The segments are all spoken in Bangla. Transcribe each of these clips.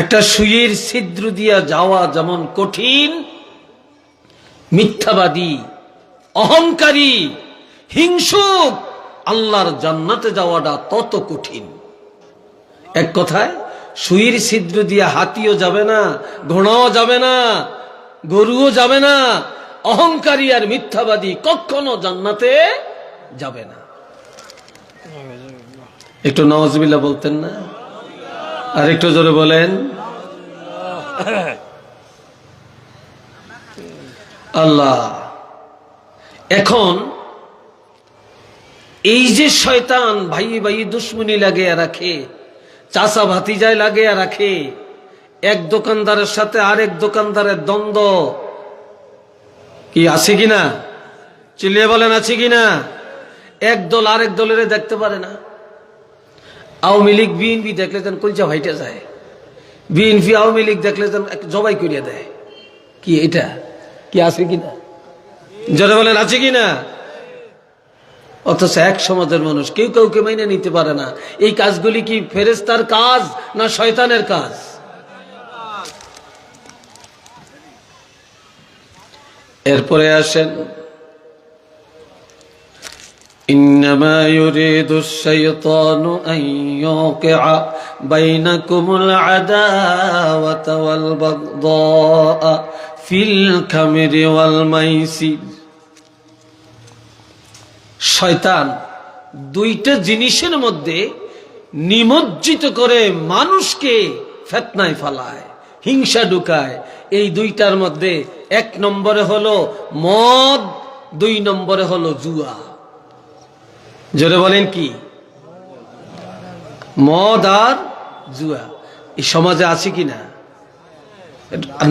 একটা সুইয়ের ছিদ্র দিয়া যাওয়া যেমন কঠিন, মিথ্যাবাদী, অহংকারী, হিংসুক আল্লাহর জান্নাতে যাওয়াটা তত কঠিন। এক কথায় সুইয়ের ছিদ্র দিয়া হাতিও যাবে না, ঘোড়াও যাবে না, গরুও যাবে না। অহংকারী আর মিথ্যাবাদী কখনো জান্নাতে যাবে না। একটু নাউজুবিল্লাহ বলতেন না? আর একটু জোরে বলেন। আল্লাহ। এখন এই যে শয়তান ভাই ভাই দুশ্মনী লাগিয়ে রাখে, চাচা ভাতিজায় লাগিয়ে রাখে, এক দোকানদারের সাথে আরেক দোকানদারের দ্বন্দ্ব কি আছে কিনা? চিল্লিয়ে বলেন আছে কিনা? এক দল আরেক দলের দেখতে পারে না। আওয়ামী লীগ বিএনপি দেখলে যেন কলজা ভাইটা যায়, বিএনপি আওয়ামী লীগ দেখলে যেন জবাই করিয়া দেয়। কি এটা কি আছে কিনা? যারা বলেন আছে কিনা? অথচ এক সমাজের মানুষ কেউ কাউকে মাইনে নিতে পারে না। এই কাজগুলি কি ফেরেশতার কাজ না শয়তানের কাজ? এরপরে আসেন, إنما يريد الشيطان أن يوقع بينكم العداوة والبغضاء في الخمر والميسر। শয়তান দুইটা জিনিসের মধ্যে নিমজ্জিত করে মানুষকে ফিতনায় ফেলায়, হিংসা ঢুকায়। এই দুইটার মধ্যে এক নম্বরে হলো মদ, দুই নম্বরে হলো জুয়া। জোরে বলেন কি? মদ আর জুয়া। এই সমাজে আছে কিনা?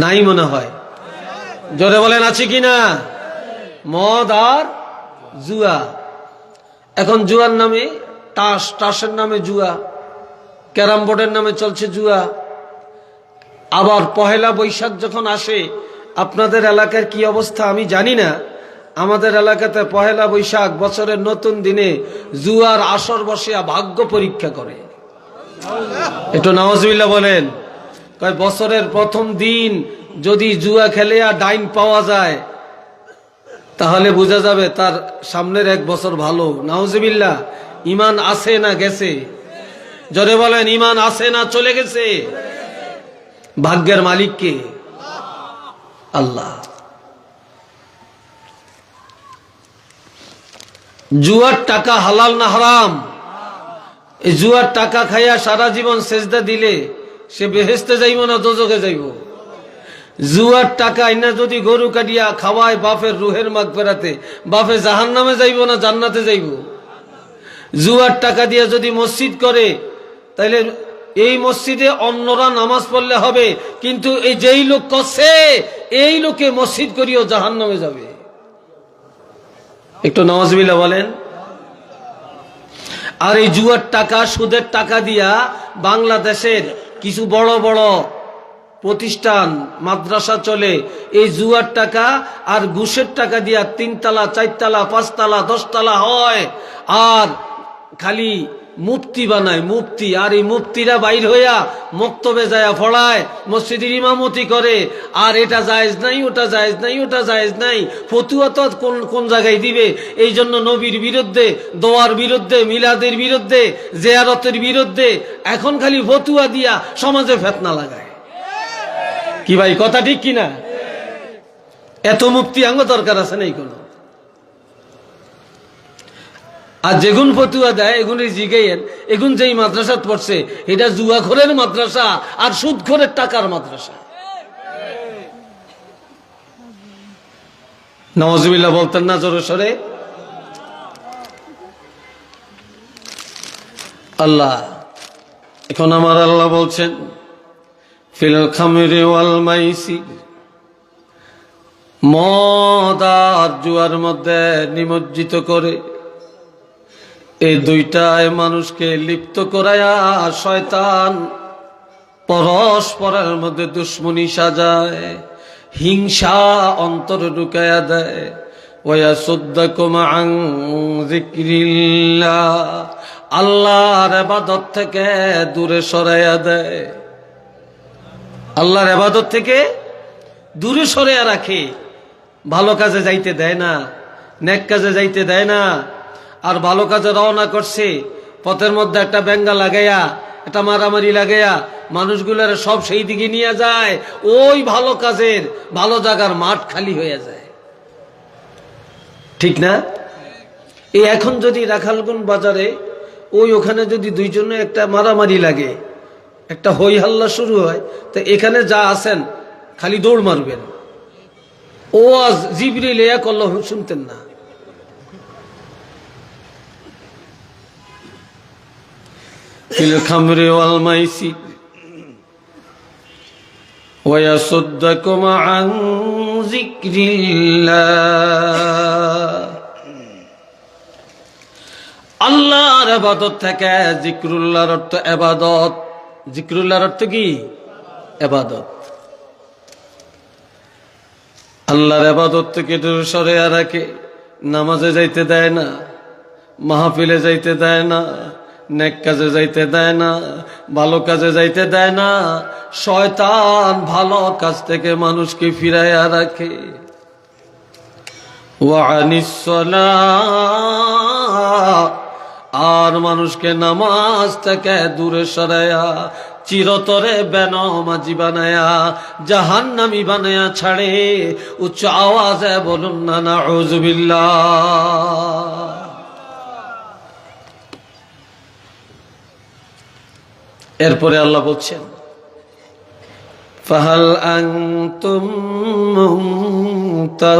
নাই মনে হয়। জোরে বলেন আছে কিনা? মদ আর জুয়া। এখন জুয়ার নামে তাস, তাসের নামে জুয়া, ক্যারাম বোর্ডের নামে চলছে জুয়া। আবার পহেলা বৈশাখ যখন আসে, আপনাদের এলাকার কি অবস্থা আমি জানি না, আমাদের এলাকাতে পহেলা বৈশাখ বছরের নতুন দিনে জুয়ার আসর বসিয়া ভাগ্য পরীক্ষা করে। একটু নাউজুবিল্লাহ বলেন। কয় বছরের প্রথম দিন যদি জুয়া খেলে আর ডাইন পাওয়া যায়, তাহলে বোঝা যাবে তার সামনের এক বছর ভালো। নাউজুবিল্লাহ। ঈমান আছে না গেছে? জোরে বলেন, ঈমান আছে না চলে গেছে? ভাগ্যের মালিক কে? আল্লাহ। জুয়ার টাকা হালাল না হারাম? এই জুয়ার টাকা খাইয়া সারা জীবন সেজদা দিলে সে বেহেশতে যাইব না দোজখে যাইব? জুয়ার টাকা আইনা যদি গরু কাটিয়া খাওয়ায় বাপের রুহের মাগফিরাতে, বাপে জাহান্নামে যাইব না জান্নাতে যাইব? জুয়ার টাকা দিয়া যদি মসজিদ করে, তাইলে এই মসজিদে অন্যরা নামাজ পড়লে হবে, কিন্তু এই যেই লোক করছে এই লোকে মসজিদ করিও জাহান্নামে যাবে। একটু নাউজুবিল্লাহ বলেন। আর এই জুয়ার টাকা, সুদের টাকা দিয়া বাংলাদেশের কিছু বড় বড় প্রতিষ্ঠান, মাদ্রাসা চলে। এই জুয়ার টাকা আর ঘুষের টাকা দিয়া 3 তলা 4 তলা 5 তলা 10 তলা হয়, আর খালি মুফতি বানায়, মুফতি। আর এই মুফতিরা বাইর হইয়া মক্তবে যায় পড়ায়, মসজিদের ইমামতি করে। আর এটা জায়েজ নাই, ওটা জায়েজ নাই, ওটা জায়েজ নাই, ফতুয়া তো কোন জায়গায় দিবে। এই জন্য নবীর বিরুদ্ধে, দোয়ার বিরুদ্ধে, মিলাদের বিরুদ্ধে, জিয়ারতের বিরুদ্ধে এখন খালি ফতুয়া দিয়া সমাজে ফিতনা লাগায়। কি ভাই, কথা ঠিক কিনা? এত মুফতি আঙ্গ দরকার আছে নাই কোনো? আর যেগুন ফতুয়া দেয় এগুলি জিগাইয়েন, এগুন যেই মাদ্রাসা পড়ছে এটা জুয়াখোরের মাদ্রাসা আর সুদখোরের টাকার মাদ্রাসা। নাউজুবিল্লাহ বলতেন না জোরে সরে? আল্লাহ। এখন আমার আল্লাহ বলছেন ফিল খামরি ওয়াল মাইসির, মদ আর জুয়ার মধ্যে নিমজ্জিত করে, এই দুইটায় মানুষকে লিপ্ত করায়া শয়তান পরস্পরের মধ্যে দুশ্মনী সাজায়, হিংসা অন্তরে ঢুকায়া দেয়। ওয়াসুদ্দাকুম আন যিকরিল্লাহ, আল্লাহর ইবাদত থেকে দূরে সরাইয়া দেয়। আল্লাহর ইবাদত থেকে দূরে সরে রাখে, ভালো কাজে যাইতে দেয় না, নেক কাজে যাইতে দেয় না। আর ভালো কাজে রওনা করছে, পথের মধ্যে একটা বেঙ্গা লাগাইয়া, একটা মারামারি লাগাইয়া মানুষগুলোর সব সেই দিকে নিয়ে যায়, ওই ভালো কাজের ভালো জায়গার মাঠ খালি হয়ে যায়, ঠিক না? এই এখন যদি রাখালগঞ্জ বাজারে ওখানে যদি দুইজনে একটা মারামারি লাগে, একটা হই হাল্লা শুরু হয়, তো এখানে যা আছেন খালি দৌড় মারবেন। ও আজ জিবরিল ইয়া করলো শুনতেন না। ফিল খামরি ওয়াল মাইসির ওয়া ইয়াসুদ্দাকুম আন যিকরিল্লাহ। আল্লাহর ইবাদত থেকে যিকরুল্লাহর অর্থ ইবাদত। যিকরুল্লাহর অর্থ কি? ইবাদত। আল্লাহর ইবাদত থেকে দূরে সরে রাখে, নামাজে যাইতে দেয় না, মাহফিলে যাইতে দেয় না, নেক কাজে যাইতে দেয় না, ভালো কাজে যাইতে দেয় না। শয়তান ভালো কাজ থেকে মানুষকে ফিরাইয়া রাখে। ওয়া আনিস সালাহ, আর মানুষকে নামাজ থেকে দূরে সরাইয়া চিরতরে বেনামাজি বানায়া জাহান্নামী বানায়া ছাড়ে। উচ্চ আওয়াজে বলুন না নাউযুবিল্লাহ। এরপরে আল্লাহ বলছেন, ফাহাল আনতুম মুনতাহুন।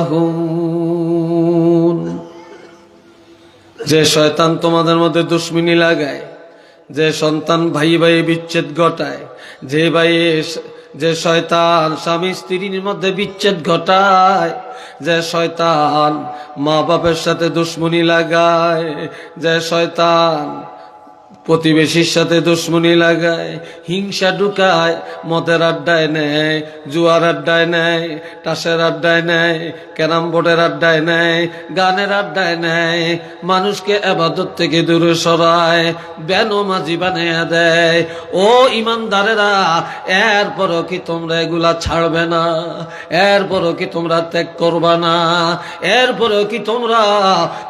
যে শয়তান তোমাদের মধ্যে দুশ্মনী লাগায়, যে সন্তান ভাই ভাই বিচ্ছেদ ঘটায়, যে শয়তান স্বামী স্ত্রীর মধ্যে বিচ্ছেদ ঘটায়, যে শয়তান মা বাপের সাথে দুশ্মনী লাগায়, যে শয়তান প্রতিবেশীর সাথে দুশ্মনী লাগায়, হিংসা ঢুকায়, মদের আড্ডায় নেয়, জুয়ার আড্ডায় নেয়, তাসের আড্ডায় নেয়, ক্যারাম বোর্ডের আড্ডায় নেয়, গানের আড্ডায় নেয়, মানুষকে ইবাদত থেকে দূরে সরায়, বেনামাজি বানিয়ে দেয়। ও ইমানদারেরা, এরপরও কি তোমরা এগুলা ছাড়বে না? এরপরও কি তোমরা ত্যাগ করবা না? এরপরও কি তোমরা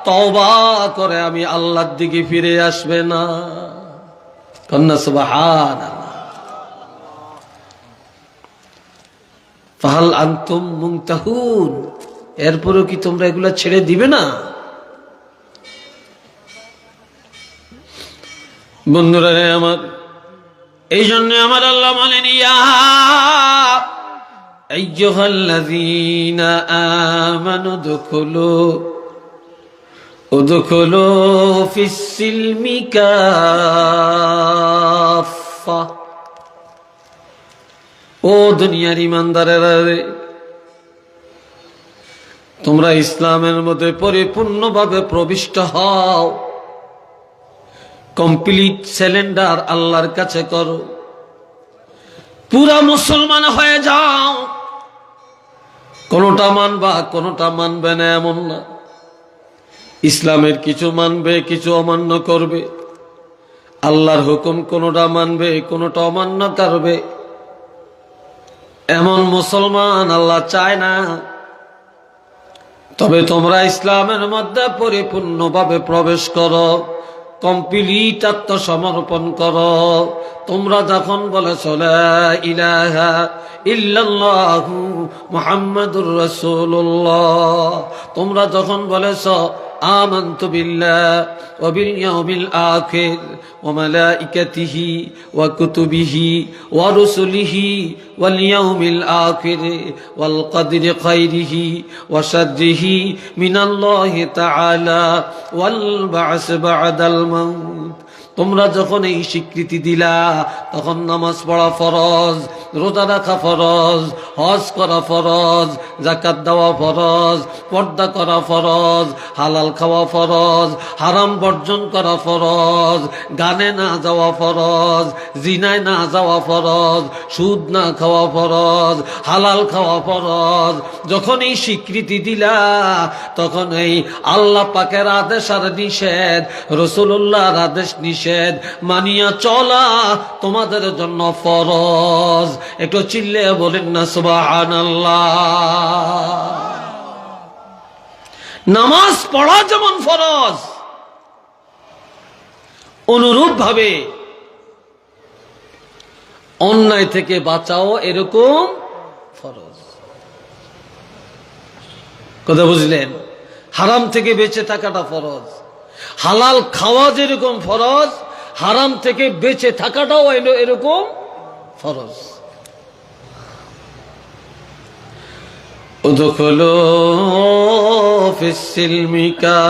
তওবা করে আমি আল্লাহর দিকে ফিরে আসবে না? কন্যা সুবহানাল্লাহ। ফাহাল আনতুম মুনতাহুন, এরপরও কি তোমরা এগুলা ছেড়ে দিবে না? বন্ধুরা আমার, এই জন্য আমার আল্লাহ বলেন, ইয়া আইয়ুহাল্লাযীনা আমানু উদখুলু ফিস-সিলমি কাফা। ও দুনিয়ার ইমানদারেরা, তোমরা ইসলামের মধ্যে পরিপূর্ণভাবে প্রবিষ্ট হও, কমপ্লিট সারেন্ডার আল্লাহর কাছে করো, পুরা মুসলমান হয়ে যাও। কোনটা মানবা কোনটা মানবে না এমন না, ইসলামের কিছু মানবে কিছু অমান্য করবে, আল্লাহর হুকুম কোনটা মানবে কোনটা অমান্য করবে, এমন মুসলমান আল্লাহ চায় না। তবে তোমরা ইসলামের মধ্যে পরিপূর্ণভাবে প্রবেশ করো, কমপ্লিট আত্মসমর্পণ করো। তোমরা যখন বলেছ লা ইলাহা ইল্লাল্লাহু মুহাম্মাদুর রাসূলুল্লাহ, তোমরা যখন বলেছ আমানতু বিল্লাহি ওয়া বিল ইয়াউমিল আখির ওয়া মালাইকাতিহি ওয়া কুতুবিহি ওয়া রুসুলিহি ওয়াল ইয়াউমিল আখির ওয়াল কদরি খাইরিহি ওয়া শাররিহি মিনাল্লাহি তাআলা ওয়াল বা'স বা'দাল মাউত। তোমরা যখন এই স্বীকৃতি দিলা, তখন নামাজ পড়া ফরজ, রোজা রাখা ফরজ, হজ করা ফরজ, যাকাত দেওয়া ফরজ, পর্দা করা ফরজ, হালাল খাওয়া ফরজ, হারাম বর্জন করা ফরজ, গানে না যাওয়া ফরজ, জিনায় না যাওয়া ফরজ, সুদ না খাওয়া ফরজ, হালাল খাওয়া ফরজ। যখন এই স্বীকৃতি দিলা, তখন এই আল্লাহ পাকের আদেশ আর নিষেধ, রাসূলুল্লাহর আদেশ নিষেধ নিষেধ মানিয়া চলা তোমাদের জন্য ফরজ। একটু চিল্লে বলেন না সুবহানাল্লাহ। নামাজ পড়া যেমন ফরজ, অনুরূপ ভাবে অন্যায় থেকে বাঁচাও এরকম ফরজ। কথা বুঝলেন? হারাম থেকে বেঁচে থাকাটা ফরজ। হালাল খাওয়া যেরকম ফরজ, হারাম থেকে বেঁচে থাকাটাও এরকম ফরজ। উদখুলু ফিস-সিলমি কাফা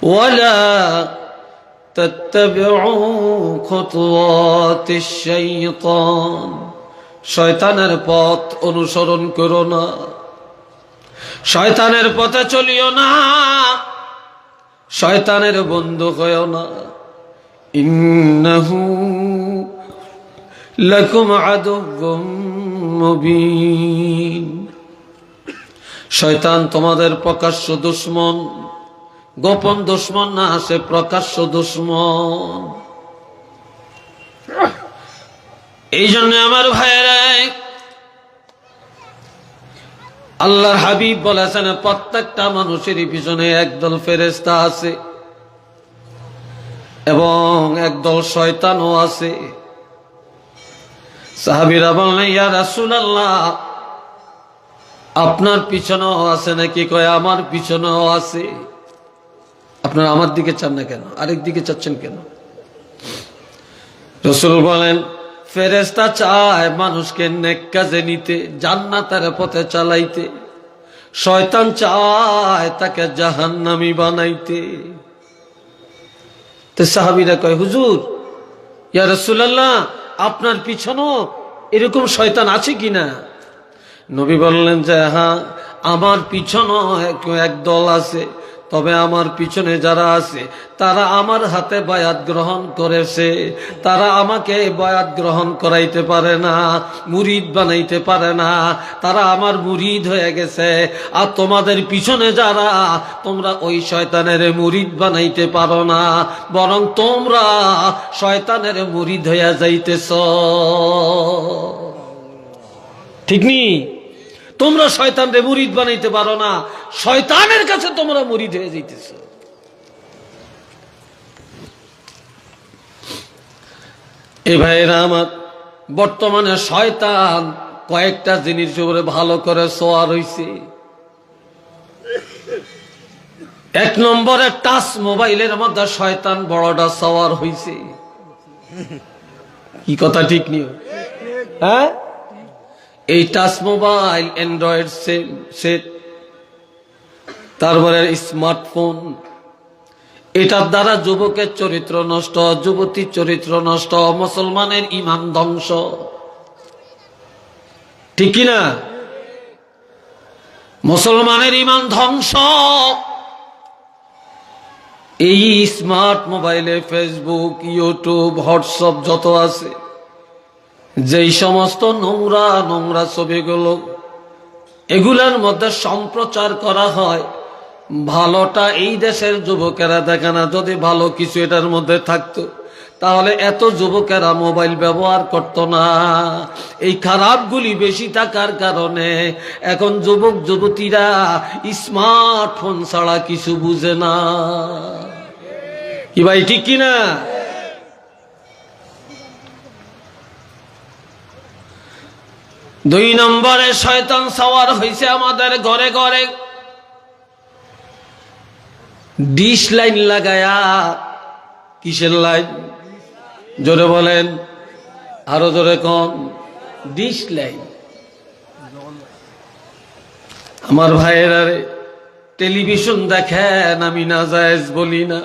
ওয়ালা তাত্তাবিউ খুতুওয়াতিশ শাইতান। শয়তানের পথ অনুসরণ করো না, শয়তানের পথে চলিও না, শয়তানের বন্ধু হয়েও না। ইন্নাহু লাকুম আদুউম মুবিন। শয়তান তোমাদের প্রকাশ্য দুশমন, গোপন দুশমন না, সে প্রকাশ্য দুশমন। এই জন্য আমার ভাইয়েরা, আল্লাহর হাবিব বলেছেন প্রত্যেকটা মানুষেরই পিছনে একদল ফেরেশতা আছে এবং একদল শয়তানও আছে। সাহাবীরা বললেন, ইয়া রাসূলুল্লাহ, আপনার পিছনেও আছে নাকি? কয় আমার পিছনেও আছে। আপনারা আমার দিকে চান না কেন, আরেক দিকে চাচ্ছেন কেন? রাসূল বলেন, ফেরেশতা চায় মানুষকে নেক কাজে নিতে, জান্নাতের পথে চালাইতে। শয়তান চায় তাকে জাহান্নামী বানাইতে। তো সাহাবীরা কয়, হুজুর, ইয়া রাসূলুল্লাহ, আপনার পিছনেও এরকম শয়তান আছে কিনা? নবী বললেন যে হ্যাঁ, আমার পিছনেও এক দল আছে, তবে আমার পিছনে যারা আছে তারা আমার হাতে বায়াত গ্রহণ করেছে, তারা আমাকে বায়াত গ্রহণ করাইতে পারে না, মুরিদ বানাইতে পারে না, তারা আমার মুরিদ হয়ে গেছে। আর তোমাদের পিছনে যারা, তোমরা ওই শয়তানের মুরিদ বানাইতে পারো না, বরং তোমরা শয়তানের মুরিদ হইয়া যাইতেছ। ঠিক নি? তোমরা শয়তানের মুরিদ বানাইতে পারো না, শয়তানের কাছে তোমরা মুরিদ হয়ে যাইতেছ। এ ভাইরা আমার, বর্তমানে শয়তান কয়েকটা জিনিস উপরে ভালো করে সোয়ার হইছে। এক নম্বরে টাচ মোবাইলের মধ্যে শয়তান বড়টা সওয়ার হইছে। কি কথা ঠিক নিও? হ্যাঁ, এই টাচ মোবাইল, অ্যান্ড্রয়েড সেট, তারপরে স্মার্টফোন, এটার দ্বারা যুবকের চরিত্র নষ্ট, যুবতীর চরিত্র নষ্ট, মুসলমানের ঈমান ধ্বংস। ঠিক কিনা? মুসলমানের ঈমান ধ্বংস। এই স্মার্ট মোবাইলে ফেসবুক, ইউটিউব, হোয়াটসঅ্যাপ যত আছে, যেই সমস্ত নোংরা নোংরা ছবিগুলো এগুলার মধ্যে সম্প্রচার করা হয়, ভালোটা এই দেশের যুবকেরা দেখে না। যদি ভালো কিছু এটার মধ্যে থাকতো তাহলে এত যুবকেরা মোবাইল ব্যবহার করত না। এই খারাপগুলি বেশি থাকার কারণে এখন যুবক যুবতীরা স্মার্টফোন ছাড়া কিছু বুঝে না। কি ভাই, ঠিক কিনা? দুই নম্বরে শয়তান সওয়ার হয়েছে আমাদের ঘরে ঘরে। ডিশ লাইন লাগায়া। কিসের লাইন? জোরে বলেন, আরো জোরে কন। Dish line. আমার ভাইয়েরা রে, টেলিভিশন দেখেন, আমি নাজায়েজ বলি না,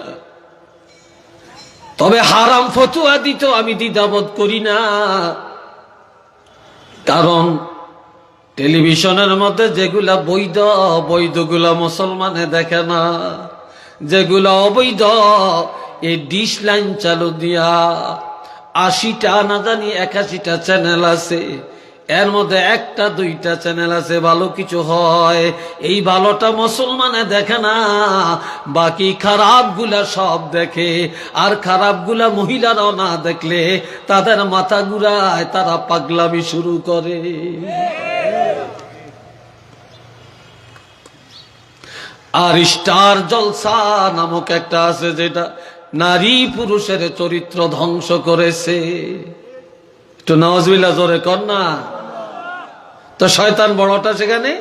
তবে হারাম ফতুয়া দিত আমি দ্বিধাবোধ করি না। কারণ টেলিভিশনের মধ্যে যেগুলা বৈধ, বৈধগুলা মুসলমানে দেখে না, যেগুলা অবৈধ এই ডিশ লাইন চালু দিয়া 80টা না জানি 81টা চ্যানেল আছে, এর মধ্যে একটা দুইটা চ্যানেল আছে ভালো কিছু হয়, এই ভালোটা মুসলমানে দেখে না, বাকি খারাপ গুলা সব দেখে। আর খারাপ গুলা মহিলারাও না দেখলে তাদের মাথা ঘুরায়, তারা পাগলামি শুরু করে। আর স্টার জলসা নামক একটা আছে, যেটা নারী পুরুষের চরিত্র ধ্বংস করেছে। একটু নাউজুবিল্লাহ জোরে কর না। তো শয়তান বড়টা সেখানে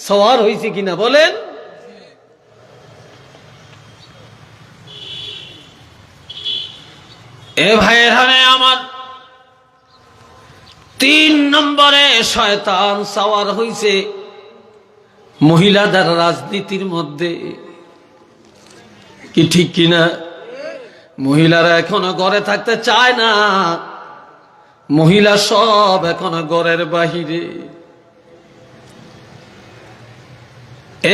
সওয়ার হয়েছে কিনা বলেন? এ ভাইয়েরা আমার, 3 নম্বরে শয়তান সওয়ার হয়েছে মহিলাদের রাজনীতির মধ্যে। কি ঠিক কিনা? মহিলারা এখনো ঘরে থাকতে চায় না, মহিলা সব এখনো ঘরের বাহিরে।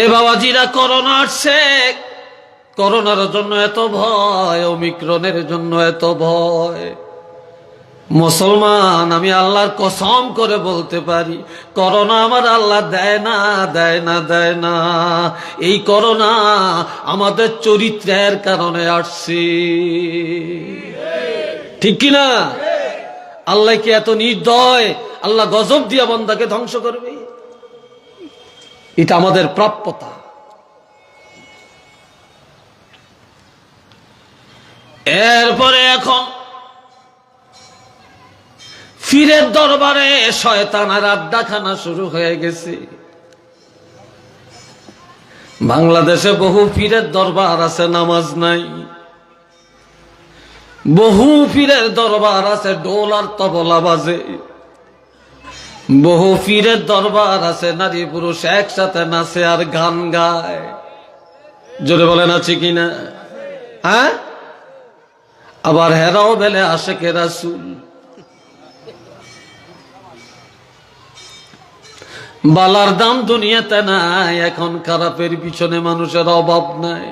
এ বাবাজিরা, করোনা আসছে, করোনার জন্য এত ভয়, ওমিক্রনের জন্য এত ভয়। মুসলমান, আমি আল্লাহর কসম করে বলতে পারি, করোনা আমার আল্লাহ দেয় না, দেয় না, দেয় না। এই করোনা আমাদের চরিত্রের কারণে আসছে। ঠিক কিনা? আল্লাহ কি এত নির্দয়? আল্লাহ গজব দিয়া বান্দাকে ধ্বংস করবে? এটা আমাদের প্রাপ্যতা। এরপরে এখন পীরের দরবারে শয়তানের আড্ডাখানা শুরু হয়ে গেছে। বাংলাদেশে বহু পীরের দরবার আছে, নামাজ নাই। বহু পীরের দরবার আছে, ঢোল আর তবলা বাজে। বহু পীরের দরবার আছে, নারী পুরুষ একসাথে নাচে আর গান গায়। জোরে বলেন আছে কিনা? হ্যাঁ, আবার হেরাও বেলে আশেকে রাসূল। বালার দাম দুনিয়াতে নাই, এখন খারাপের পিছনে মানুষের অভাব নাই।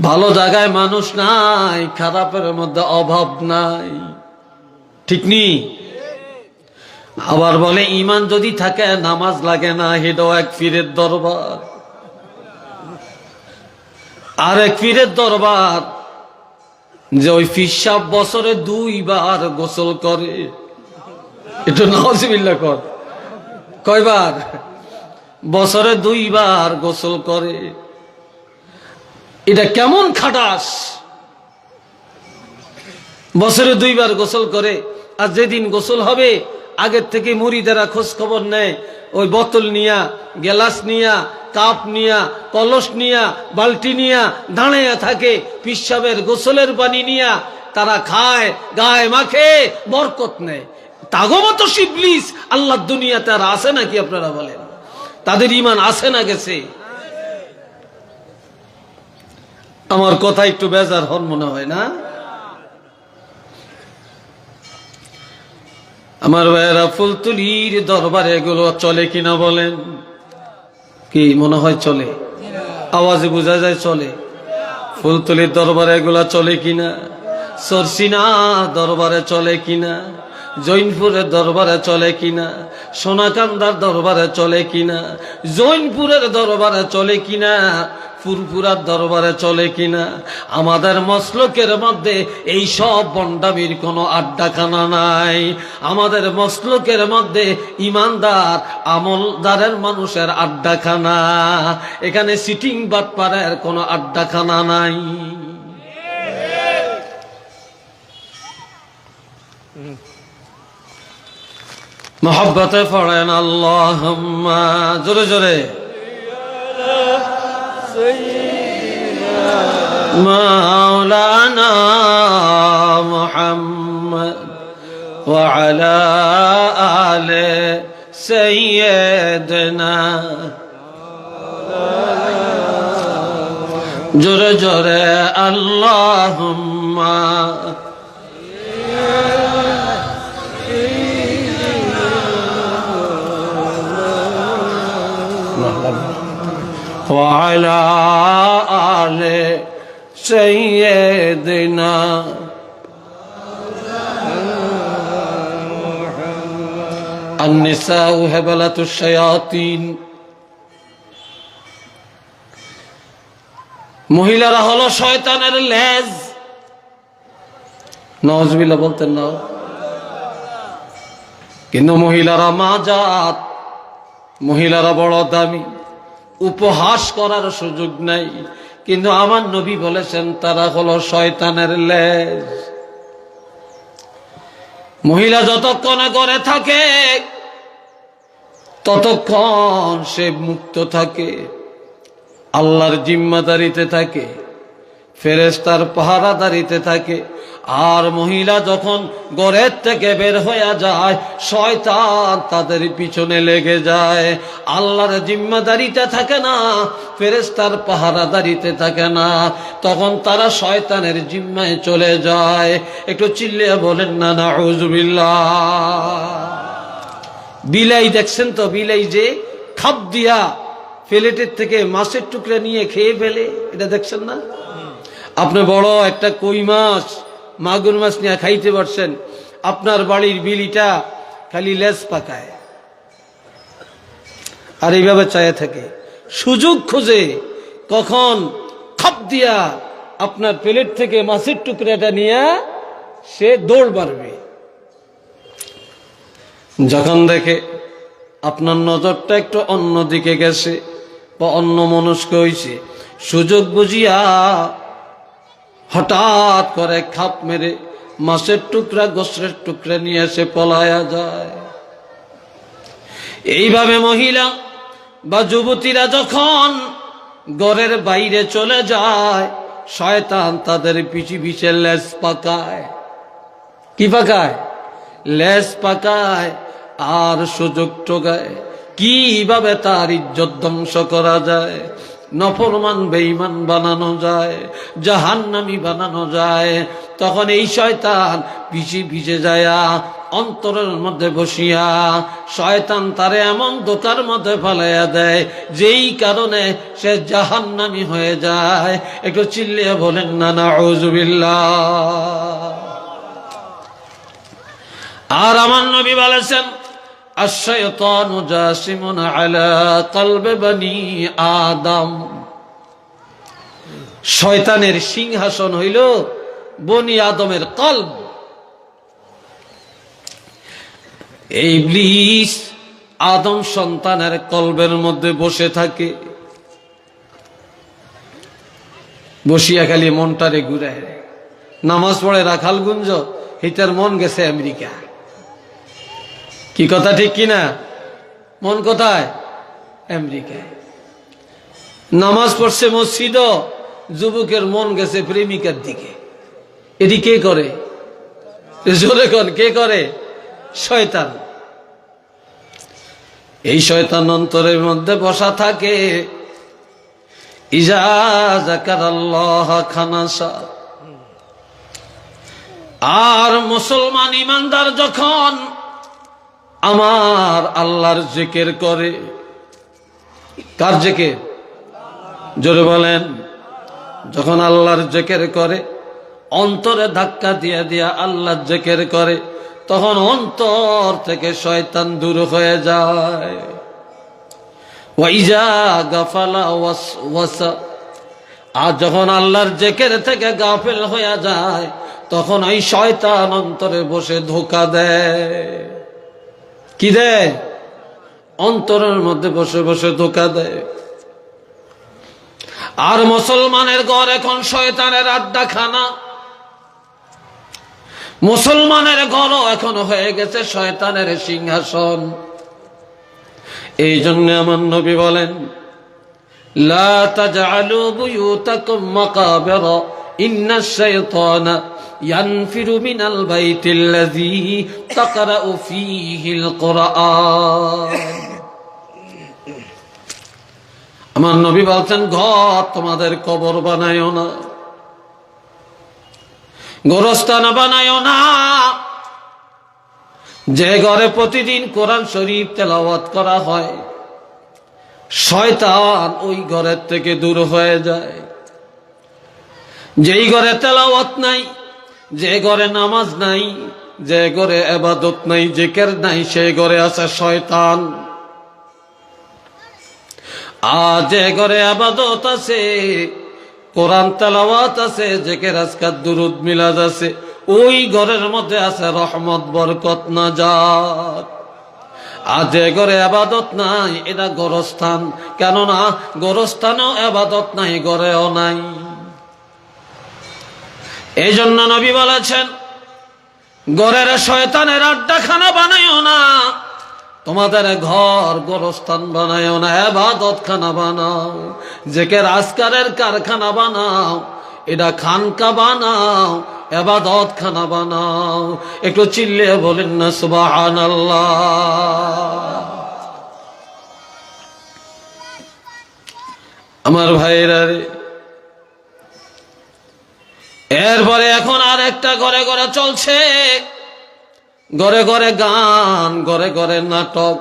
ভালো জায়গায় মানুষ নাই, খারাপের মধ্যে অভাব নাই। ঠিক নি? আবার বলে ঈমান যদি থাকে নামাজ লাগে না, হেডো এক পীরের দরবার। আর এক পীরের দরবার যে ওই পীর সাহেব বছরে 2 বার গোসল করে। একটু নাউজুবিল্লাহ কর। কয়বার? বছরে 2 বার গোসল করে। এটা কেমন খাটাস! বছরে 2 বার গোসল করে, আর যেদিন গোসল হবে আগের থেকে মুরিদেরা খোঁজ খবর নেয়। ওই বোতল নিয়া, গ্লাস নিয়া, কাপ নিয়া, কলস নিয়া, বালতি নিয়া দাঁড়াইয়া থাকে। পীর সাহেবের গোসলের পানি নিয়া তারা খায়, গায়ে মাখে, বরকত নেয়। তাগমত ইবলিস আল্লাহ দুনিয়াতে আর আছে নাকি? আপনারা বলেন, তাদের ঈমান আছে না গেছে? আমার কথা একটু বেজার হন মনে হয় না? আমার ভাইয়েরা, ফুলতুলির দরবারে এগুলো চলে কিনা বলেন? কি মনে হয় চলে? আওয়াজে বোঝা যায় চলে। ফুলতুলির দরবারে এগুলা চলে কিনা? সরসিনা দরবারে চলে কিনা? জৈনপুরের দরবারে চলে কিনা? সোনাকান্দার দরবারে চলে কিনা? জৈনপুরের দরবারে চলে কিনা? ফুরফুরার দরবারে চলে কিনা? আমাদের মসলকের মধ্যে এই সব বন্ডামির কোনো আড্ডাখানা নাই। আমাদের মসলকের মধ্যে ইমানদার আমলদারের মানুষের আড্ডাখানা। এখানে সিটিং বাটপারের কোনো আড্ডাখানা নাই। মোহব্বতে পড়েন আল্লাহুম্মা, জোরে জোরে। মাওলানা মুহাম্মদ ওয়া আলা আলি সাইয়্যিদিনা, জোরে জোরে আল্লাহুম্মা। وعلى آل سيدنا আন-নিসাউ হাবালাতুশ শায়াতিন, মহিলারা হলো শয়তানের লেজ। নাউজুবিল্লাহ বলতেন না? কিন্তু মহিলারা মাজাত, মহিলারা বড় দামি, উপহাস করার সুযোগ নাই। কিন্তু আমার নবী বলেছেন তারা হলো শয়তানের লেজ। মহিলা যতক্ষণ ঘরে থাকে ততক্ষণ সে মুক্ত থাকে, আল্লাহর জিম্মাদারিতে থাকে, ফেরেশতার পাহারাদারিতে থাকে। আর মহিলা যখন ঘরের থেকে বের হয়ে যায়, শয়তান তাদের পিছনে লেগে যায়। আল্লাহর জিম্মাদারিতে থাকে না, ফেরেশতার পাহারাদারিতে থাকে না, তখন তারা শয়তানের জিম্মায় চলে যায়। একটু চিল্লিয়ে বলেন না নাউজুবিল্লাহ। বিলাই দেখছেন তো, বিলাই যে খাপ দিয়া প্লেটের থেকে মাছের টুকরা নিয়ে খেয়ে ফেলে, এটা দেখছেন না? আপনি বড় একটা কই মাছ, মাগুর মাছ নিয়ে খাইতে পারছেন, আপনার বাড়ির বিলিটা খালি লেজ পাকায় আর এইভাবে চায়ে থাকে, সুযোগ খোঁজে কখন খাপ দিয়া আপনার প্লেট থেকে মাছের টুকরাটা নিয়ে সে দৌড় মারবে। যখন দেখে আপনার নজরটা একটু অন্য দিকে গেছে বা অন্য মনস্ক হয়েছে, সুযোগ বুঝিয়া হঠাৎ করে খাপ মেরে মাছের টুকরা গোস্তের টুকরা নিয়ে এসে পলায়া যায়। এইভাবে মহিলা বা যুবতীরা যখন ঘরের বাইরে চলে যায়, শয়তান তাদের পিছে পিছে লেজ পাকায়। কি পাকায়? লেজ পাকায় আর সুযোগ টোকায় কিভাবে তার ইজ্জত ধ্বংস করা যায়, নফরমান বেঈমান বানানো যায়, জাহান্নামী বানানো যায়। তখন এই শয়তান পিছে পিছে যায়া অন্তরের মধ্যে বসিয়া শয়তান তারে এমন দোকার মধ্যে ফেলাইয়া দেয় যেই কারণে সে জাহান্নামী হয়ে যায়। একটু চিল্লিয়ে বলেন না নাউজুবিল্লাহ। আর আমার নবী বলেছেন আশ-শায়তানু জাসিমুন আলা কলবে বনি আদম, শয়তানের সিংহাসন হইল বনি আদমের কলব। এই ইবলিস আদম সন্তানের কলবের মধ্যে বসে থাকে, বসিয়া খালি মনটারে ঘুরায়। নামাজ পড়ে রাখাল গুঞ্জ, হিতার মন গেছে আমেরিকা। কি কথা ঠিক কিনা? মন কোথায়? আমেরিকায়। নামাজ পড়ছে মসজিদ, যুবকের মন গেছে প্রেমিকার দিকে। এটি কে করে? জোরে কোন কে করে? শয়তান। এই শয়তান অন্তরের মধ্যে বসা থাকে। ইজা যাকারাল্লাহ খানাসা। আর মুসলমান ইমানদার যখন আমার আল্লাহর জিকির করে, কার জিকির? জোরে বলেন। যখন আল্লাহর জিকির করে, অন্তরে ধাক্কা দিয়া দিয়া আল্লাহর জিকির করে, তখন অন্তর থেকে শয়তান দূর হয়ে যায়। ওয়াইজা গাফালা ওয়াসওয়াসা। আর যখন আল্লাহর জিকির থেকে গাফেল হয়ে যায়, তখন ওই শয়তান অন্তরে বসে ধোঁকা দেয়। কি দেয়? অন্তরের মধ্যে বসে বসে ধোঁকা দেয়। আর মুসলমানের ঘর এখন শয়তানের আড্ডাখানা। মুসলমানের ঘরও এখন হয়ে গেছে শয়তানের সিংহাসন। এই জন্য আমার নবী বলেন, লা তাজআলু বুয়ুতাকুম মাকাবিরা ইন্নাশ শাইতানা ইয়ানফিরু মিনাল বাইতিল্লাযী তাকরাউ ফীহিল কুরআন। আমার নবী বলছেন, ঘর তোমাদের কবর বানায়ো না, গোরস্থান বানায়ো না। যে ঘরে প্রতিদিন কোরআন শরীফ তেলাওয়াত করা হয়, শয়তান ওই ঘরের থেকে দূর হয়ে যায়। যেই ঘরে তেলাওয়াত নাই, যে ঘরে নামাজ নাই, যে ঘরে ইবাদত নাই, জিকির নাই, সেই ঘরে আছে শয়তান। আর যে ঘরে ইবাদত আছে, কোরআন তেলাওয়াত আছে, জিকির আজকার দুরুদ মিলাদ আছে, ওই ঘরের মধ্যে আছে রহমত, বরকত, নাজাত। আর যে ঘরে ইবাদত নাই, এটা গোরস্থান। কেননা গোরস্থানেও ইবাদত নাই, ঘরেও নাই। এই জন্য নবী বলেছেন, ঘরের শয়তানের আড্ডাখানা বানাইও না, তোমাদের ঘর গোরস্থান বানাইও না, ইবাদত খানা বানাও, জিকির আজকারের কারখানা বানাও, এটা খানকা বানাও, ইবাদত খানা বানাও। একটু চিল্লিয়ে বলেন না সুবহানাল্লাহ। আমার ভাইরা রে, এরপরে এখন আর একটা ঘরে ঘরে চলছে, ঘরে ঘরে গান, ঘরে ঘরে নাটক।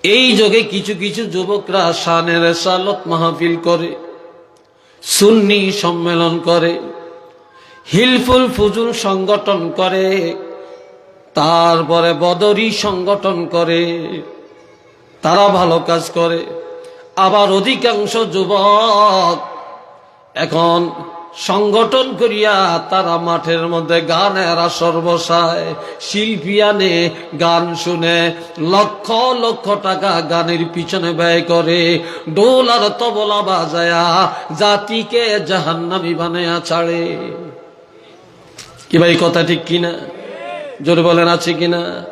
এই যুগে কিছু কিছু যুবকরা শানের রিসালাত মাহফিল করে, সুন্নি সম্মেলন করে, হিলফুল ফুজুল সংগঠন করে, তারপরে বদরি সংগঠন করে। তারা ভালো কাজ করে। আবার অধিকাংশ যুবক এখন সংগঠন করিয়া তারা মাঠের মধ্যে গানের আসর বসায়, শিল্পী আনে, গান শুনে লক্ষ লক্ষ টাকা গানের পিছনে ব্যয় করে, ঢোল আর তবলা বাজায়া জাতিকে জাহান্নামী বানায়া ছাড়ে। কি ভাই কথা ঠিক কিনা? জোরে বলেন, আছে কিনা?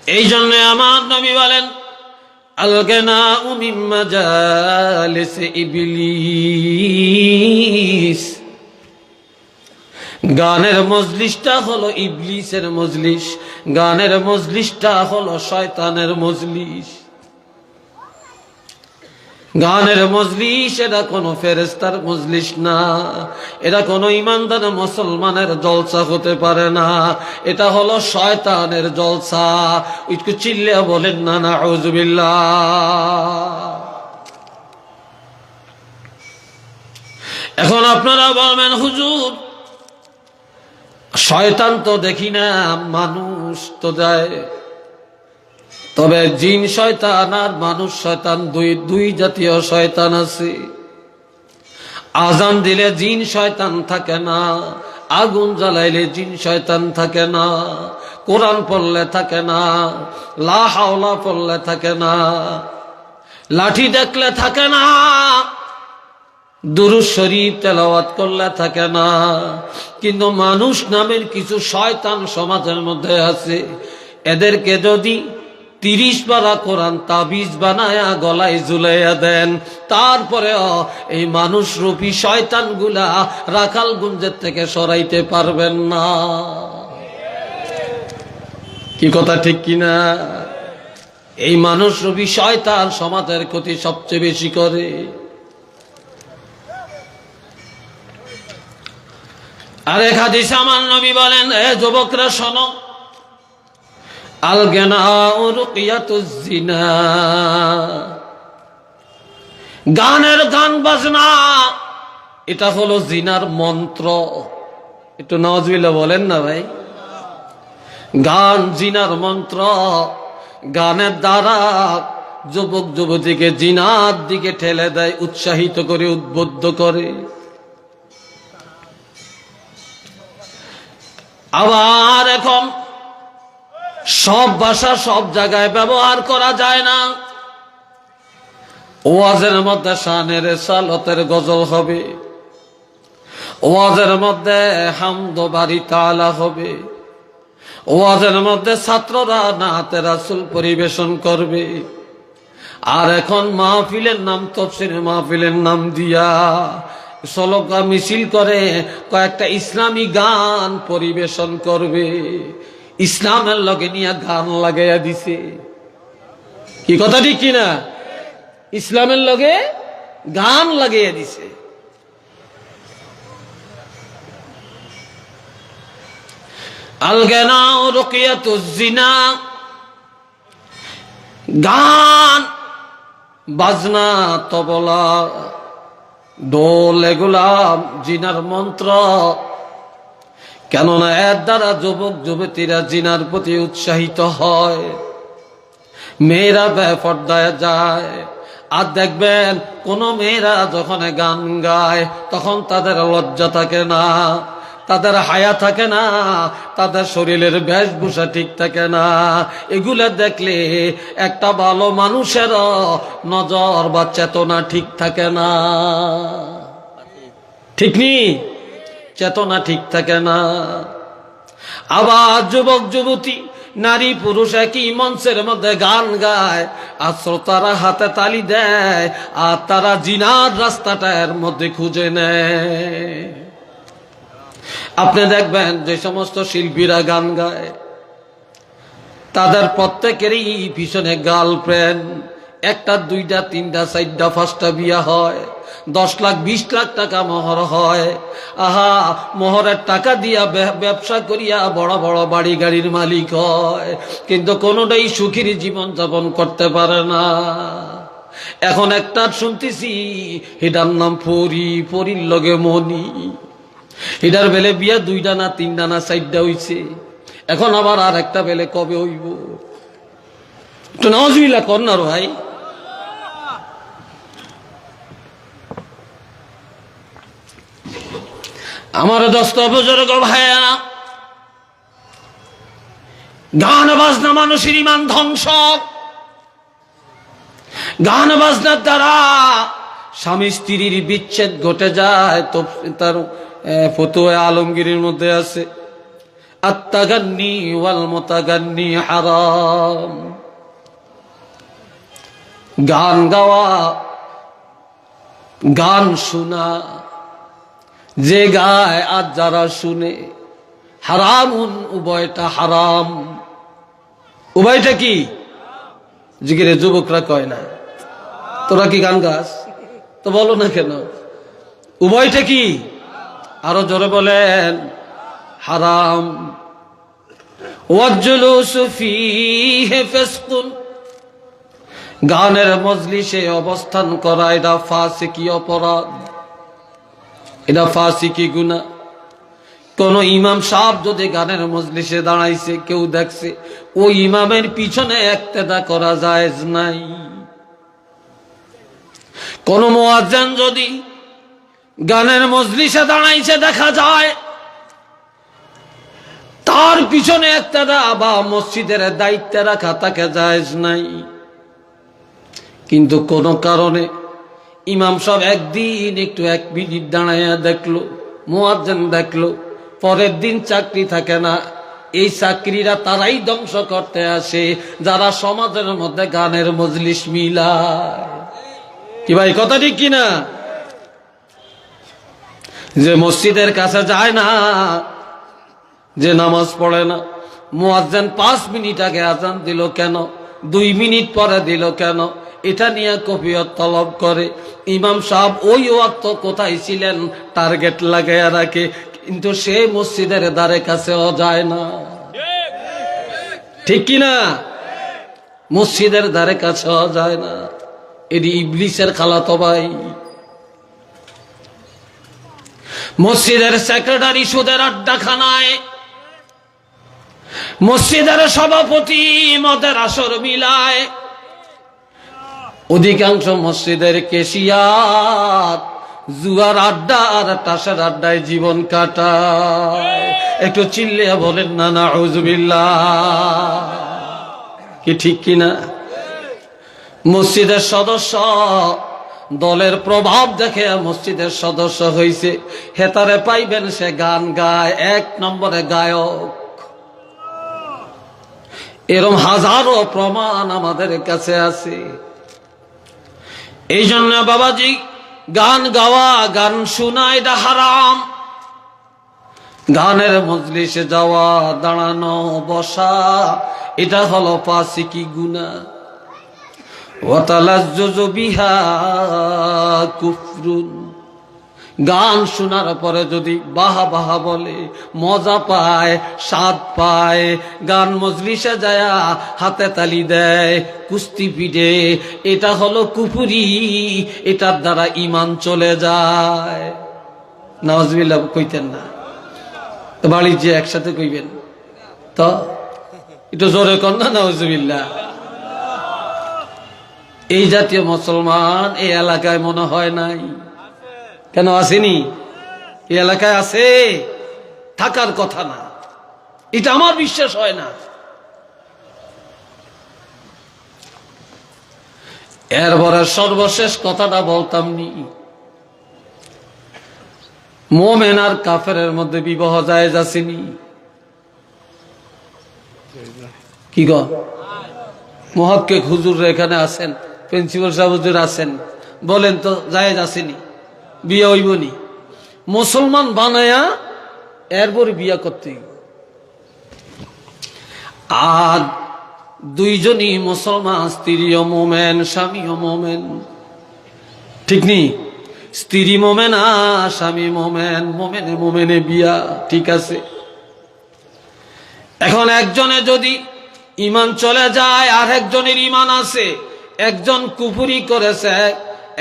এই জন্য আমার নবী বলেন, আল-গিনাউ মিন মাজালিস ইবলিস, গানের মজলিসটা হলো ইবলিসের মজলিস, গানের মজলিসটা হলো শয়তানের মজলিস। গানের মজলিস এটা কোনো ফেরেশতার মজলিস না, এটা কোনো ইমানদার মুসলমানের জলসা হতে পারে না, এটা হলো শয়তানের জলসা। একটু চিল্লিয়ে বলেন না নাউযুবিল্লাহ। এখন আপনারা বলবেন, হুজুর শয়তান তো দেখি না, মানুষ তো যায়। তবে জিন শয়তান আর মানুষ শয়তান দুই জাতীয় শয়তান আছে। আজান দিলে জিন শয়তান থাকে না, আগুন জ্বালাইলে জিন শয়তান থাকে না, কোরআন পড়লে থাকে না, লা হাওলা পড়লে থাকে না, লাঠি দেখলে থাকে না, দুরূদ শরীফ তেলাওয়াত করলে থাকে না। কিন্তু মানুষ নামের কিছু শয়তান সমাজের মধ্যে আছে। এদেরকে যদি 30 পারা কোরআন তাবিজ বানায়া গলায় ঝুলাইয়া দেন, তারপরেও এই মানুষ রূপী শয়তান গুলা রাখালগঞ্জের থেকে সরাইতে পারবেন না। কি কথা ঠিক কিনা? এই মানুষ রূপী শয়তান সমাজের ক্ষতি সবচেয়ে বেশি করে। আরেক হাদিসে আমার নবী বলেন, এ যুবকরা শোনো, আল-গিনাউ রুকিয়াতুজ জিনা, গানের গান বাজনা এটা হলো জিনার মন্ত্র। একটু নাউযুবিল্লাহ বলেন না ভাই। গান জিনার মন্ত্র। গানের দ্বারা যুবক যুবতীকে জিনার দিকে ঠেলে দেয়, উৎসাহিত করে, উদ্বুদ্ধ করে। আবার এখন সব ভাষা সব জায়গায় ব্যবহার করা যায় না। ওয়াজের মধ্যে শানের রিসালাতের গজল হবে, ওয়াজের মধ্যে হামদ বাড়ি তাআলা হবে, ওয়াজের মধ্যে ছাত্ররা নাতে রাসূল পরিবেশন করবে। আর এখন মাহফিলের নাম, তাফসীরের মাহফিলের নাম দিয়া সলকা মিছিল করে কয়েকটা ইসলামী গান পরিবেশন করবে। ইসলামের লগে নিয়ে গান লাগাইয়া দিছে। কি কথা ঠিক কিনা? ইসলামের লগে গান লাগাইয়া দিছে। আল-গিনাউ রুকিয়াতুজ জিনা, গান বাজনা তবলা দোল এগুলা জিনার মন্ত্র। কেননা এর দ্বারা যুবক যুবতীরা জিনার প্রতি উৎসাহিত হয়, মেয়েরা বেপরদায় যায়। আর দেখবেন কোন মেয়েরা যখন গান গায় তখন তাদের লজ্জা থাকে না, তাদের হায়া থাকে না, তাদের শরীরের বেশভূষা ঠিক থাকে না। এগুলা দেখলে একটা ভালো মানুষের নজর বা চেতনা ঠিক থাকে না, ঠিক নি? চেতনা ঠিক থাকে না। আবার যুবক যুবতী নারী পুরুষ একই মঞ্চের মধ্যে গান গায়, আর শ্রোতারা হাতে তালি দেয়, আর তারা জিনার রাস্তাটা এর মধ্যে খুঁজে নেয়। আপনি দেখবেন যে সমস্ত শিল্পীরা গান গায় তাদের প্রত্যেকেরই পিছনে গার্লফ্রেন্ড, একটা দুইটা তিনটা চারটা পাঁচটা বিয়া হয়, 10 লাখ 20 লাখ টাকা মোহর হয়। আহা, মোহরের টাকা দিয়া ব্যবসা করিয়া বড় বড় বাড়ি গাড়ির মালিক হয়, কিন্তু কোনোটাই সুখীর জীবন যাপন করতে পারে না। এখন একটা শুনতেছি এটার নাম পরি, পরির লগে মনি। এটার বেলে বিয়া 2টা না 3টা না 4টা হইছে, এখন আবার আর একটা বেলে কবে হইব? একটু নাউজুবিল্লাহ কর না ভাই। আমার দোস্ত বুজুর্গ ভাইয়েরা, গান বাজনা মানুষের ইমান ধ্বংস। গান বাজনার দ্বারা স্বামী স্ত্রীর বিচ্ছেদ ঘটে যায়। তো তার ফতোয়া আলমগীরের মধ্যে আছে, আত্তাগান্নি ওয়াল মুতাগান্নি হারাম। গান গাওয়া, গান শোনা, যে গায় আর যারা শুনে, হারামুন, উভয়টা হারাম। উভয়টা কি? জিগিরে যুবকরা কয় না, তোরা কি গান গাস? তো বলো না কেন? উভয়টা কি? আরো জোরে বলেন, হারাম। ওয়াজলুসু ফীহি ফিসকুন, গানের মজলিসে অবস্থান করা এটা ফাসিকি অপরাধ, এটা ফাসিকি গুনাহ। কোন ইমাম সাহেব যদি গানের মজলিসে দাঁড়াইছে, কেউ দেখছে, ওই ইমামের পিছনে ইক্তেদা করা জায়েজ নাই। কোন মুয়াজ্জিন যদি গানের মজলিসে দাঁড়াইছে দেখা যায়, তার পিছনে ইক্তেদা বা মসজিদের দায়িত্বে রাখা তাকে জায়েজ নাই। কিন্তু কোন কারণে ইমাম সাহেব একদিন একটু 1 মিনিট দাঁড়াইয়া দেখলো, মুয়াজ্জিন দেখলো, পরের দিন চাকরি থাকে না। এই চাকরিরা তারাই ধ্বংস করতে আসে যারা সমাজের মধ্যে গানের মজলিস মিলায়। কি ভাই, কথা ঠিক কিনা? যে মসজিদের কাছে যায় না, যে নামাজ পড়ে না, মুয়াজ্জিন 5 মিনিট আগে আজান দিল কেন, 2 মিনিট পরে দিল কেন, এটা নিয়ে কফিয়ত তলব করে। ইমাম সাহেব ওই ওয়াক্ত কোথায় ছিলেন টার্গেট লাগাইয়া রাখে, কিন্তু সে মসজিদের দ্বারে কাছেও যায় না। ঠিক কিনা? মসজিদের দ্বারে কাছেও যায় না। এটি ইবলিসের খালাতো ভাই। মসজিদের সেক্রেটারি সুদের আড্ডাখানায়, মসজিদের সভাপতি মদের আসর মিলায়, অধিকাংশ মসজিদের কেশিয়ার জুয়ার আড্ডা আর তাসের আড্ডায় জীবন কাটায়। একটু চিল্লিয়া বলেন না নাউজুবিল্লাহ। কি ঠিক কিনা? মসজিদের সদস্য দলের প্রভাব দেখে মসজিদের সদস্য হইছে, হেতারে পাইবেন সে গান গায়, 1 নম্বরে গায়ক। এরকম হাজারো প্রমাণ আমাদের কাছে আছে। এই জন্য বাবাজি, গান গাওয়া, গান শোনা এটা হারাম। গানের মজলিসে যাওয়া, দাঁড়ানো, বসা, এটা হলো ফাসিকি গুনাহ। ওয়া তালাজ্জুজু বিহা কুফরুন, গান শোনার পরে যদি বাহা বাহা বলে, মজা পায়, স্বাদ পায়, গান মজলিসে যায় হাতে তালি দেয়, কুস্তি পিটে, এটা হলো কুফরি, এটার দ্বারা ঈমান চলে যায়। নাউজুবিল্লাহ কইতেন না তো বাড়ির যে একসাথে কইবেন তো একটু জোরে কর না, নাউজুবিল্লাহ। এই জাতীয় মুসলমান এই এলাকায় মনে হয় নাই, কেন আসেনি? এই এলাকায় আছে, থাকার কথা না, এটা আমার বিশ্বাস হয় না। এরপরে সর্বশেষ কথাটা বলতাম নি, মোমেন আর কাফেরের মধ্যে বিবাহ জায়েজ আসেনি? কি গো মুহাক্কিক হুজুর এখানে আছেন, প্রিন্সিপাল সাহেব হুজুর আছেন, বলেন তো জায়েজ আসেনি? বিয়ে হইবনি? মুসলমান বানায়া এরপর বিয়া করতে, আর দুইজনই মুসলমান, স্ত্রীও মোমেন স্বামীও মোমেন, ঠিক নি? স্ত্রী মোমেন আর স্বামী মোমেন, মোমেনে মোমেনে বিয়া, ঠিক আছে। এখন একজনে যদি ঈমান চলে যায় আর একজনের ঈমান আছে, একজন কুফরি করেছে,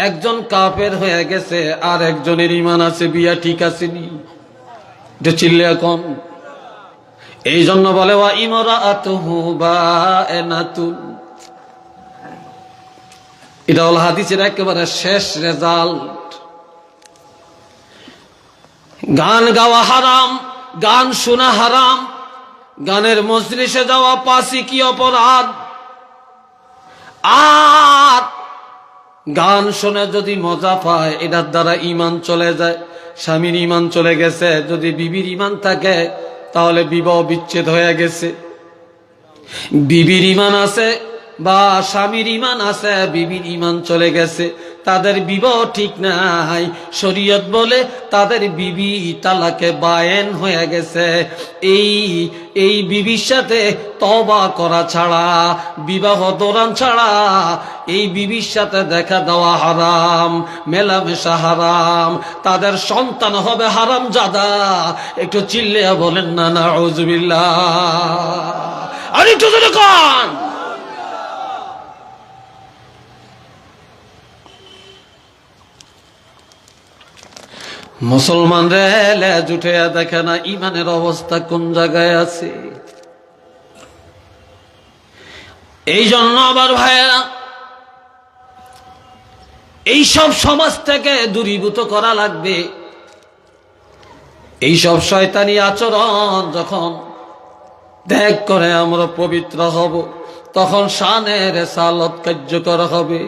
একজন কাফের হয়ে গেছে, আর একজনের ঈমান আছে, বিয়া ঠিক আছে নি? এটা চিল্লে কম। এই জন্য বলে ওয়া ইমরাআতুহু বায়নাতুন, এটা হলো হাদিসের একেবারে শেষ রেজাল্ট। গান গাওয়া হারাম, গান শোনা হারাম, গানের মজলিসে যাওয়া ফাসিকি অপরাধ। আর গান শুনে যদি মজা পায়, এটার দ্বারা ঈমান চলে যায়। স্বামীর ঈমান চলে গেছে, যদি বিবির ঈমান থাকে তাহলে বিবাহ বিচ্ছেদ হয়ে গেছে। বিবির ঈমান আছে বা স্বামীর ঈমান আছে, বিবির ঈমান চলে গেছে, তাদের বিবাহ ঠিক নাই। শরীয়ত বলে তাদের বিবি তালাকে বায়েন হয়ে গেছে। এই বিবির সাথে তওবা করা ছাড়া, বিবাহ দৌরান ছাড়া এই বিবির সাথে দেখা দেওয়া হারাম, মেলামেশা হারাম, তাদের সন্তান হবে হারামজাদা। একটু চিল্লে বলেন না নাউজুবিল্লাহ, আর একটু জোরে কান। মুসলমান রে জুটে দেখে না ইমানের অবস্থা কোন জায়গায় আছে। এই জন্য আবার ভাইয়েরা, এইসব সমাজ থেকে দূরীভূত করা লাগবে। এইসব শয়তানি আচরণ যখন ত্যাগ করে আমরা পবিত্র হব, তখন শানে রিসালাত কার্যকর হবে,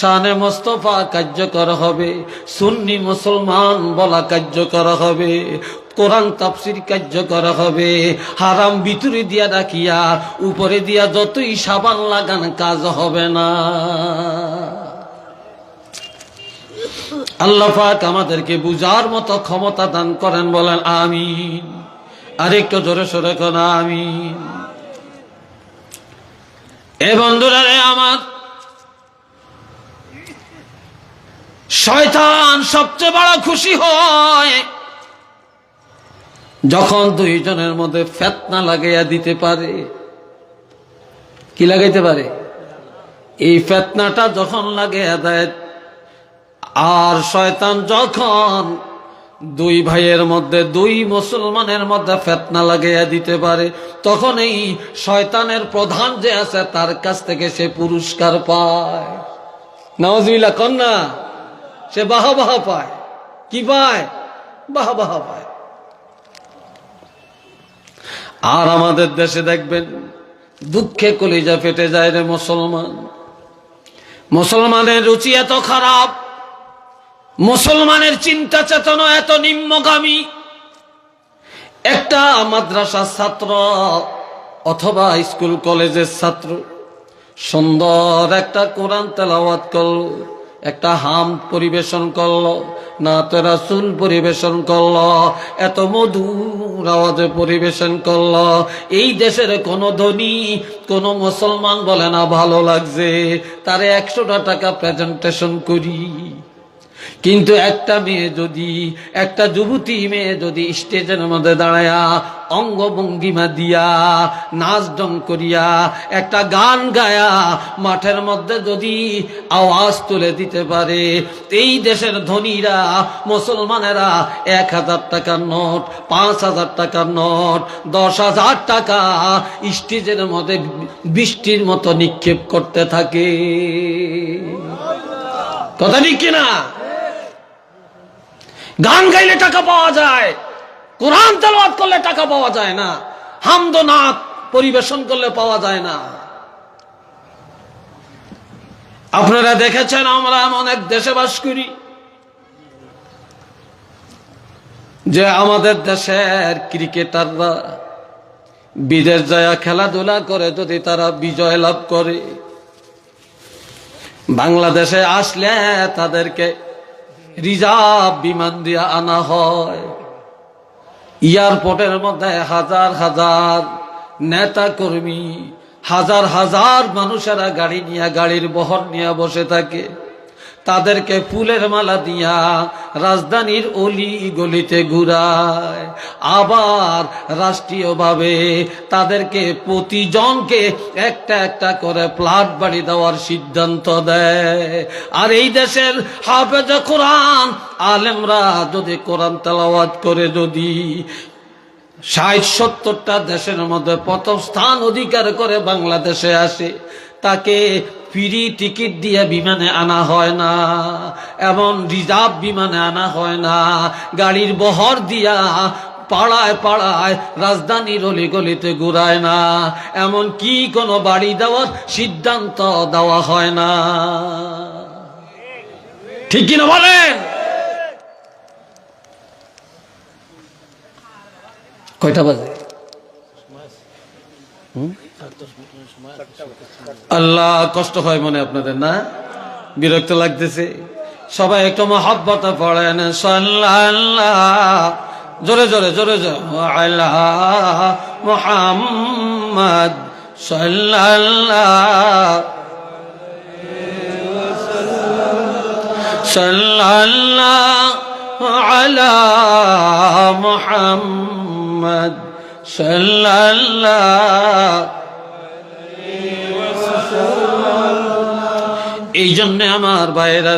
শানে মুস্তাফা কার্যকর হবে, সুন্নি মুসলমান বলা কার্যকর হবে, কোরআন তাফসীর কার্যকর হবে। হারাম ভিতরে দিয়া রাখিয়া উপরে দিয়া যতই সাবান লাগান কাজ হবে না। আল্লাহ পাক আমাদেরকে বুঝার মতো ক্ষমতা দান করেন, বলেন আমিন। আরেকটু জোরে সোরে কোন আমিন। এ বন্ধুরা রে আমার, শয়তান সবচেয়ে বড় খুশি হয় যখন দুইজনের মধ্যে ফিতনা লাগাইয়া দিতে পারে। কি লাগাইতে পারে? এই ফিতনাটা যখন লাগাইয়া দেয়, আর শয়তান যখন দুই ভাইয়ের মধ্যে, দুই মুসলমানের মধ্যে ফিতনা লাগাইয়া দিতে পারে, তখন এই শয়তানের প্রধান যে আছে তার কাছ থেকে সে পুরস্কার পায়। নাউজুবিল্লাহ কন্যা, সে বাহবাহ পায়। কি পায়? বাহবাহ পায়। আর আমাদের দেশে দেখবেন দুঃখে কলিজা ফেটে যায় রে মুসলমান। মুসলমানের রুচি এত খারাপ, মুসলমানের চিন্তা চেতনা এত নিম্নগামী। একটা মাদ্রাসার ছাত্র অথবা স্কুল কলেজের ছাত্র সুন্দর একটা কোরআন তেলাওয়াত করল, একটা হাম পরিবেশন করলো, নাতে রাসূল পরিবেশন করলো, এত মধুর আওয়াজে পরিবেশন করলো। এই দেশের কোন ধনী কোন মুসলমান বলে না ভালো লাগছে, তারে 100টা টাকা প্রেজেন্টেশন করি। কিন্তু একটা মেয়ে যদি, একটা যুবতী মেয়ে যদি স্টেজের মধ্যে দাঁড়ায়া অঙ্গভঙ্গিমা দিয়া নাচ ডং করিয়া একটা গান গায়া মাঠের মধ্যে যদি আওয়াজ তুলে দিতে পারে, এই দেশের ধনীরা মুসলমানেরা 1000 টাকার নোট, 5000 টাকার নোট, 10,000 টাকা স্টেজের মধ্যে বৃষ্টির মতো নিক্ষেপ করতে থাকে। কথা ঠিক কিনা? গান গাইলে টাকা পাওয়া যায়, কোরআন তেলাওয়াত করলে টাকা পাওয়া যায় না, হামদ নাত পরিবেশন করলে পাওয়া যায় না। আপনারা দেখেছেন আমরা এমন এক দেশে বাস করি যে আমাদের দেশের ক্রিকেটাররা বিদেশ যায় খেলাধুলা করে, যদি তারা বিজয় লাভ করে, বাংলাদেশে আসলে তাদেরকে রিজার্ভ বিমান দিয়ে আনা হয়। এয়ারপোর্টের মধ্যে হাজার হাজার নেতা কর্মী, হাজার হাজার মানুষেরা গাড়ি নিয়ে, গাড়ির বহর নিয়ে বসে থাকে। তাদেরকে ফুলের মালা দিয়া রাজধানীর অলি গলিতে ঘুরায়। আবার রাষ্ট্রীয়ভাবে তাদেরকে প্রতিজনকে একটা একটা করে ফ্ল্যাট বাড়ি দেওয়ার সিদ্ধান্ত দেয়। আর এই দেশের হাফেজ কোরআন আলেমরা যদি কোরআন তেলাওয়াত করে, যদি 60-70টা দেশের মধ্যে প্রথম স্থান অধিকার করে বাংলাদেশে আসে, তাকে ফ্রি টিকিট দিয়ে বিমানে আনা হয় না, এমন রিজার্ভ বিমানে আনা হয় না, গাড়ির বহর দিয়া পাড়ায় পাড়ায় রাজধানীর অলিগলিতে ঘুরায় না, এমন কি কোনো বাড়ি দেওয়ার সিদ্ধান্ত দেওয়া হয় না। ঠিক কিনা বলেন? কয়টা বাজে? আল্লাহ, কষ্ট হয় মনে আপনাদের না? বিরক্ত লাগতেছে? সবাই একটু মহব্বতে পড়েন সাল্লাল্লাহ, জোরে জোরে জোরে জোরে, আলা মুহাম্মদ সাল্লাল্লাহ সাল্লাল্লাহু আলা মুহাম্মদ সাল্লাল্লাহু। এই জন্য আমার ভাইয়েরা,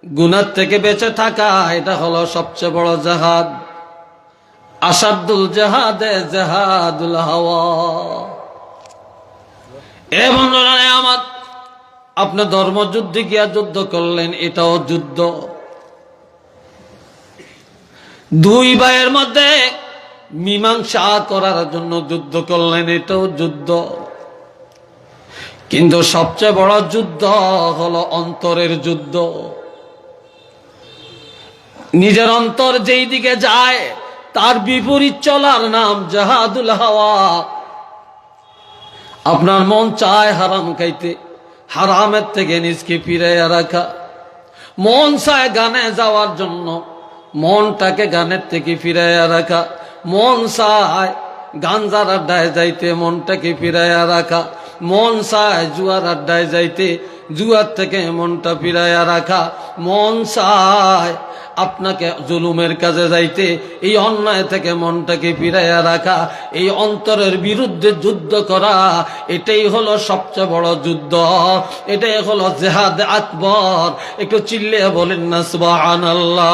গুনাহ থেকে বেঁচে থাকা এটা হলো সবচেয়ে বড় জিহাদ। আসাদুল জিহাদে জিহাদুল হাওয়া। এ বন্ধুরা আমার, আপনি ধর্মযুদ্ধে গিয়া যুদ্ধ করলেন, এটাও যুদ্ধ। দুই ভাইয়ের মধ্যে মীমাংসা করার জন্য যুদ্ধ করলেন, এটাও যুদ্ধ। কিন্তু সবচেয়ে বড় যুদ্ধ হলো অন্তরের যুদ্ধ। নিজের অন্তর যেই দিকে যায় তার বিপরীত চলার নাম জিহাদুল হাওয়া। আপনার মন চায় হারাম খাইতে, হারামের থেকে নিজকে ফিরাইয়া রাখা। মন চায় গানে যাওয়ার জন্য, মনটাকে গানের থেকে ফিরাইয়া রাখা। মন চায় গাঞ্জার আড্ডায় যাইতে, মনটাকে ফিরাইয়া রাখা। মন চায় জুয়ার আড্ডায় যাইতে, জুয়ার থেকে মনটা ফিরাইয়া রাখা। মন চায় আপনাকে জুলুমের কাজে যাইতে, এই অন্যায় থেকে মনটাকে ফিরাইয়া রাখা। এই অন্তরের বিরুদ্ধে যুদ্ধ করা, এটাই হলো সবচেয়ে বড় যুদ্ধ। এটাই হলো জিহাদ আকবর। একটু চিল্লিয়ে বলেন না সুবহানাল্লাহ।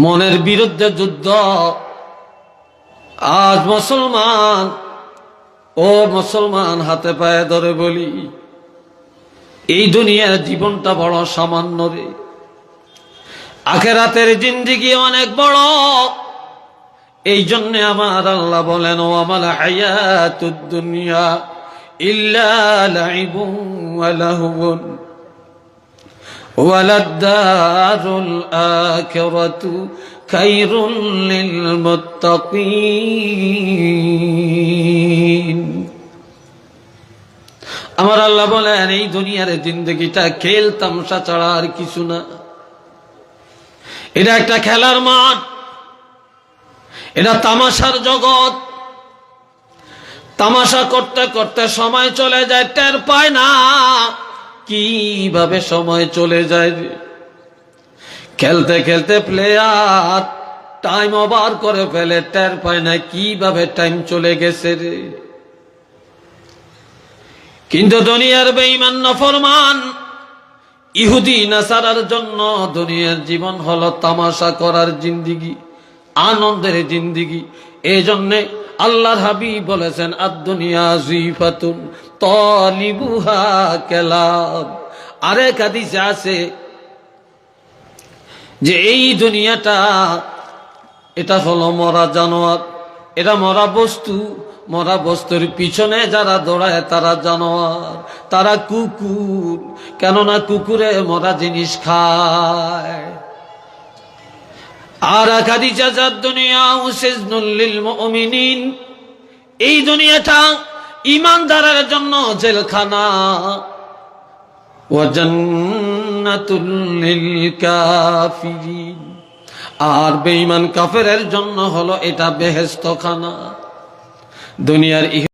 মনের বিরুদ্ধে যুদ্ধ। আজ মুসলমান, ও মুসলমান, হাতে পায়ে ধরে বলি, এই দুনিয়ার জীবনটা বড় সামান্য রে। আখিরাতের জিন্দেগি অনেক বড়। এই জন্য আমার আল্লাহ বলেন, ওয়ামাল হায়াতুদ দুনিয়া ইল্লা লাইবুন ওয়া লাহবুন ওয়ালাদ-দারুল আখিরাতু খায়রুল লিল মুত্তাকিন। আমার আল্লাহ বলেন, এই দুনিয়ার জিন্দগিটা খেল তামসা ছাড়া আর কিছু না। এটা একটা খেলার মাঠ, এটা তামাশার জগৎ। তামাশা করতে করতে সময় চলে যায়, টের পায় না কিভাবে সময় চলে যায়। খেলতে খেলতে প্লেয়ার টাইম ওভার করে ফেলে, টের পায় না কিভাবে টাইম চলে গেছে রে। কিন্তু দুনিয়ার বেঈমান নাফরমান ইহুদি নাসারার জন্য দুনিয়ার জীবন হলো তামাশা করার জিন্দিগি, আনন্দের জিন্দিগি। এই জন্যে আল্লাহর হাবিব বলেছেন, আদ-দুনিয়া জিফাতুন তালিবুহা কালাব। আরেক হাদিসে আছে যে এই দুনিয়াটা এটা হলো মরা জানোয়ার, এটা মরা বস্তু। মরা বস্তুর পিছনে যারা দৌড়ায় তারা জানোয়ার, তারা কুকুর। কেননা কুকুরে মরা জিনিস খায়। আর হাদিসে দুনিয়া সিজনুল লিল মুমিনিন, এই দুনিয়াটা ঈমানদারের জন্য জেলখানা, ওয়া জান্নাতুল লিল কাফিরিন, আর বেঈমান কাফেরের জন্য হলো এটা বেহেশতখানা। দুনিয়ার